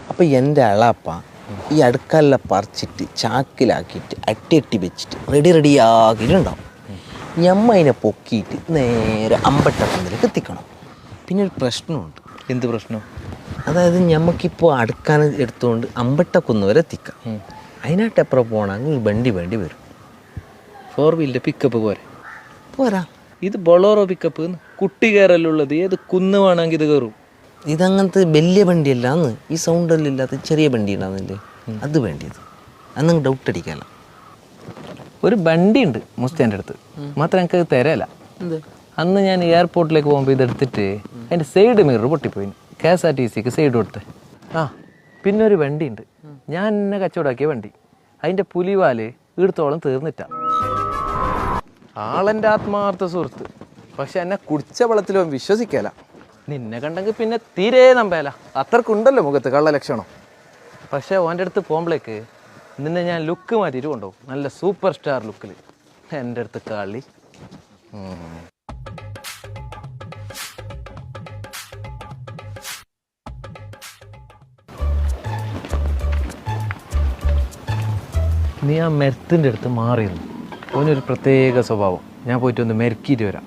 അപ്പോൾ എൻ്റെ അളാപ്പ ഈ അടുക്കള പറിച്ചിട്ട് ചാക്കിലാക്കിയിട്ട് അട്ടി വെച്ചിട്ട് റെഡിയാക്കിയിട്ടുണ്ടാവും. ഞമ്മ അതിനെ പൊക്കിയിട്ട് നേരെ അമ്പട്ടക്കുന്നിലേക്ക് എത്തിക്കണം. പിന്നെ ഒരു പ്രശ്നമുണ്ട്. എന്ത് പ്രശ്നം? അതായത് ഞമ്മക്കിപ്പോൾ അടുക്കാൻ എടുത്തുകൊണ്ട് അമ്പട്ടക്കുന്ന് വരെ എത്തിക്കാം. അതിനായിട്ട് എപ്പുറം പോകണമെങ്കിൽ വണ്ടി വേണ്ടി വരും. 4 വീലിൻ്റെ പിക്കപ്പ് പോരാ. ഇത് ബൊളോറോ പിക്കപ്പ് കുട്ടി കയറല്ലുള്ളത്. ഏത് കുന്ന് വേണമെങ്കിൽ ഇത് കയറും. ഇതങ്ങനത്തെ വലിയ വണ്ടിയല്ലാന്ന്, ഈ സൗണ്ടെല്ലാം ഇല്ലാത്ത ചെറിയ വണ്ടി ഉണ്ടാകുന്നില്ലേ, അത് വേണ്ടിയത്. അന്നങ്ങ് ഡൗട്ട് അടിക്കാല. ഒരു വണ്ടി ഉണ്ട് മുസ്താൻ്റെ അടുത്ത്, മാത്രം എനിക്ക് അത് തരല. അന്ന് ഞാൻ എയർപോർട്ടിലേക്ക് പോകുമ്പോൾ ഇതെടുത്തിട്ട് അതിൻ്റെ സൈഡ് മിറർ പൊട്ടിപ്പോയി. KSRTCക്ക് സൈഡ് കൊടുത്ത്. പിന്നെ ഒരു വണ്ടി ഉണ്ട്, ഞാൻ എന്നെ കച്ചവടാക്കിയ വണ്ടി. അതിൻ്റെ പുലിവാല് ഈടത്തോളം തീർന്നിട്ട. ആളെൻ്റെ ആത്മാർത്ഥ സുഹൃത്ത്, പക്ഷെ എന്നെ കുടിച്ച വെള്ളത്തിലോ വിശ്വസിക്കല. നിന്നെ കണ്ടെങ്കിൽ പിന്നെ തീരെ നമ്പല. അത്രക്കുണ്ടല്ലോ മുഖത്ത് കള്ള ലക്ഷണം. പക്ഷെ ഓൻ്റെ അടുത്ത് പോകുമ്പോഴേക്ക് നിന്നെ ഞാൻ ലുക്ക് മാറ്റിയിട്ട് കൊണ്ടുപോകും, നല്ല സൂപ്പർ സ്റ്റാർ ലുക്കിൽ. എൻ്റെ അടുത്ത് കളി. നീ ആ മരത്തിൻ്റെ അടുത്ത് മാറിയിരുന്നു. ഓനൊരു പ്രത്യേക സ്വഭാവം. ഞാൻ പോയിട്ട് ഒന്ന് മെരുക്കിയിട്ട് വരാം.